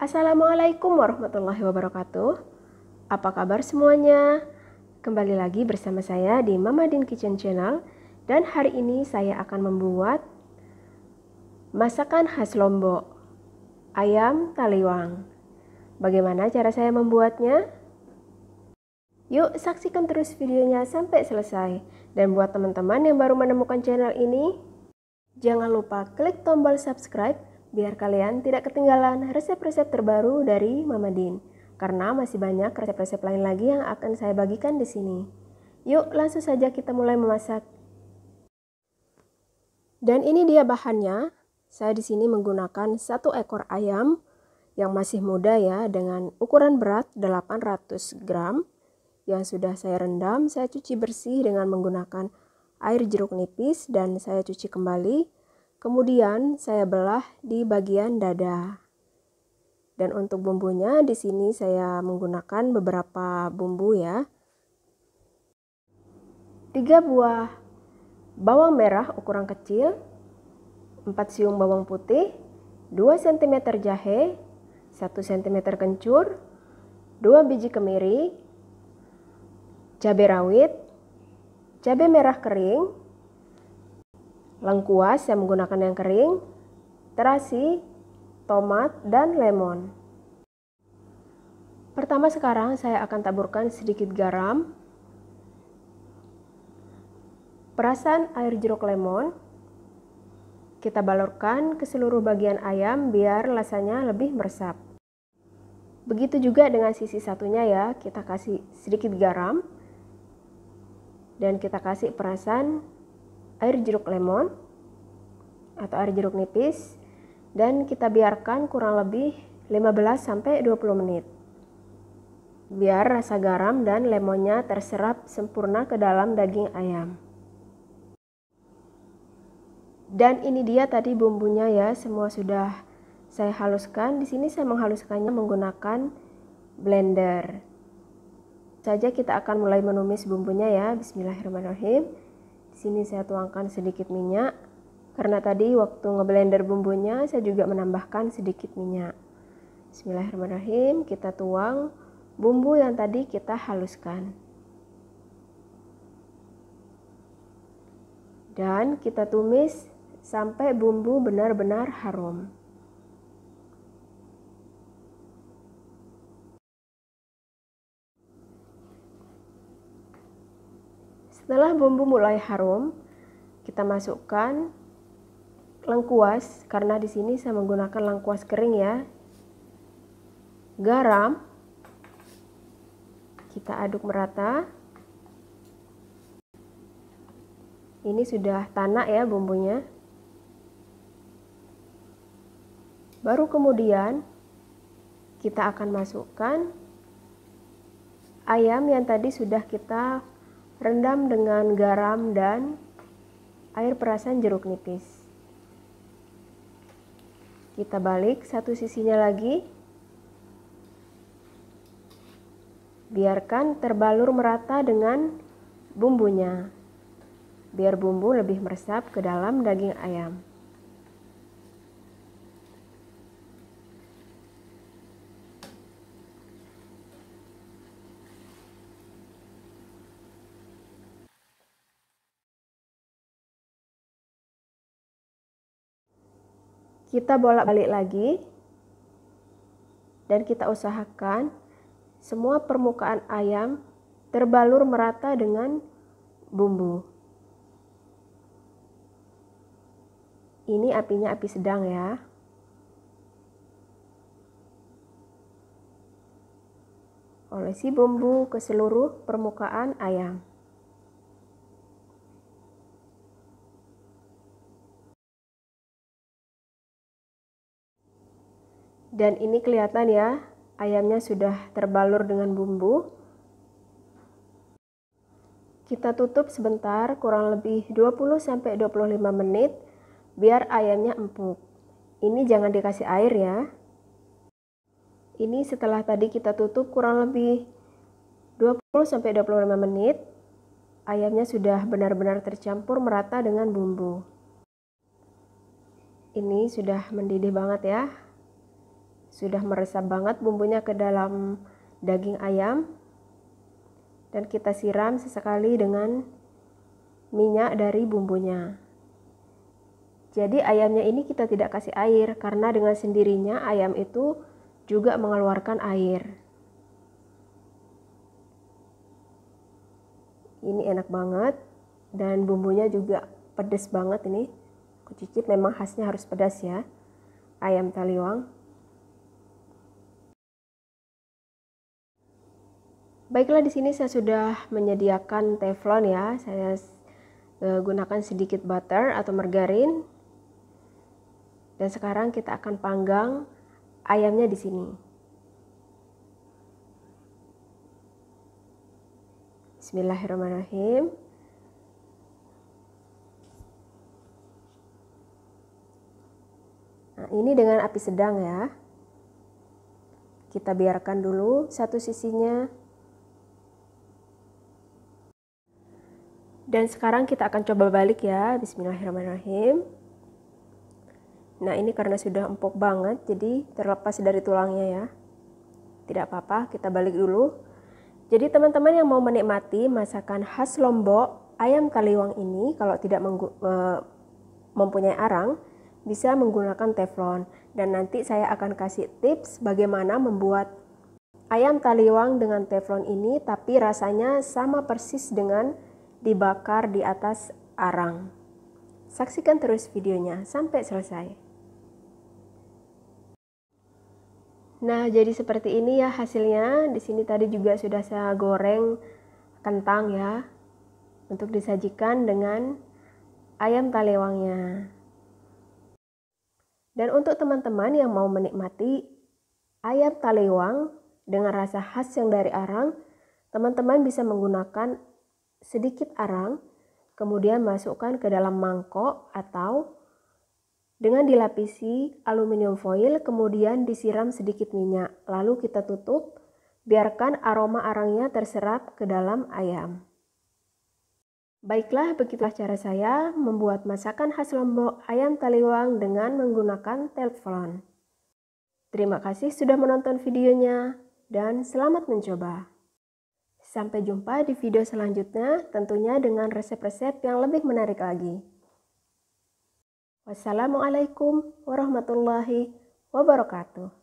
Assalamualaikum warahmatullahi wabarakatuh. Apa kabar semuanya? Kembali lagi bersama saya di Mama Din Kitchen Channel. Dan hari ini saya akan membuat masakan khas Lombok, ayam taliwang. Bagaimana cara saya membuatnya? Yuk saksikan terus videonya sampai selesai. Dan buat teman-teman yang baru menemukan channel ini, jangan lupa klik tombol subscribe biar kalian tidak ketinggalan resep-resep terbaru dari Mama Din. Karena masih banyak resep-resep lain lagi yang akan saya bagikan di sini. Yuk langsung saja kita mulai memasak. Dan ini dia bahannya. Saya di sini menggunakan 1 ekor ayam yang masih muda ya, dengan ukuran berat 800 gram yang sudah saya rendam. Saya cuci bersih dengan menggunakan air jeruk nipis dan saya cuci kembali. Kemudian saya belah di bagian dada. Dan untuk bumbunya di sini saya menggunakan beberapa bumbu ya. 3 buah bawang merah ukuran kecil, 4 siung bawang putih, 2 cm jahe, 1 cm kencur, 2 biji kemiri, cabai rawit, cabai merah kering, lengkuas saya menggunakan yang kering, terasi, tomat, dan lemon. Pertama sekarang saya akan taburkan sedikit garam, perasan air jeruk lemon. Kita balurkan ke seluruh bagian ayam biar rasanya lebih meresap. Begitu juga dengan sisi satunya ya, kita kasih sedikit garam dan kita kasih perasan air jeruk lemon atau air jeruk nipis dan kita biarkan kurang lebih 15-20 menit. Biar rasa garam dan lemonnya terserap sempurna ke dalam daging ayam. Dan ini dia tadi bumbunya ya, semua sudah saya haluskan. Di sini saya menghaluskannya menggunakan blender. Saja kita akan mulai menumis bumbunya ya. Bismillahirrahmanirrahim. Di sini saya tuangkan sedikit minyak karena tadi waktu ngeblender bumbunya saya juga menambahkan sedikit minyak. Bismillahirrahmanirrahim. Kita tuang bumbu yang tadi kita haluskan. Dan kita tumis sampai bumbu benar-benar harum. Setelah bumbu mulai harum, kita masukkan lengkuas karena di sini saya menggunakan lengkuas kering ya. Garam. Kita aduk merata. Ini sudah tanak ya bumbunya. Baru kemudian kita akan masukkan ayam yang tadi sudah kita rendam dengan garam dan air perasan jeruk nipis. Kita balik satu sisinya lagi. Biarkan terbalur merata dengan bumbunya. Biar bumbu lebih meresap ke dalam daging ayam. Kita bolak-balik lagi dan kita usahakan semua permukaan ayam terbalur merata dengan bumbu. Ini apinya api sedang ya. Olesi bumbu ke seluruh permukaan ayam. Dan ini kelihatan ya, ayamnya sudah terbalur dengan bumbu. Kita tutup sebentar, kurang lebih 20-25 menit biar ayamnya empuk. Ini jangan dikasih air ya. Ini setelah tadi kita tutup kurang lebih 20-25 menit, ayamnya sudah benar-benar tercampur merata dengan bumbu. Ini sudah mendidih banget ya. sudah meresap banget bumbunya ke dalam daging ayam. Dan kita siram sesekali dengan minyak dari bumbunya. Jadi ayamnya ini kita tidak kasih air karena dengan sendirinya ayam itu juga mengeluarkan air. Ini enak banget dan bumbunya juga pedas banget ini. Aku cicip, memang khasnya harus pedas ya, ayam taliwang. Baiklah, di sini saya sudah menyediakan teflon ya. Saya gunakan sedikit butter atau margarin. Dan sekarang kita akan panggang ayamnya di sini. Bismillahirrahmanirrahim. Nah, ini dengan api sedang ya. Kita biarkan dulu satu sisinya. Dan sekarang kita akan coba balik ya. Bismillahirrahmanirrahim. Nah, ini karena sudah empuk banget, jadi terlepas dari tulangnya ya. Tidak apa-apa, kita balik dulu. Jadi teman-teman yang mau menikmati masakan khas Lombok, ayam taliwang ini, kalau tidak mempunyai arang, bisa menggunakan teflon. Dan nanti saya akan kasih tips bagaimana membuat ayam taliwang dengan teflon ini, tapi rasanya sama persis dengan dibakar di atas arang. Saksikan terus videonya sampai selesai. Nah, jadi seperti ini ya hasilnya. Di sini tadi juga sudah saya goreng kentang ya, untuk disajikan dengan ayam taliwangnya. Dan untuk teman-teman yang mau menikmati ayam taliwang dengan rasa khas yang dari arang, teman-teman bisa menggunakan sedikit arang, kemudian masukkan ke dalam mangkok atau dengan dilapisi aluminium foil, kemudian disiram sedikit minyak. Lalu kita tutup, biarkan aroma arangnya terserap ke dalam ayam. Baiklah, begitulah cara saya membuat masakan khas Lombok ayam taliwang dengan menggunakan teflon. Terima kasih sudah menonton videonya dan selamat mencoba. Sampai jumpa di video selanjutnya, tentunya dengan resep-resep yang lebih menarik lagi. Wassalamualaikum warahmatullahi wabarakatuh.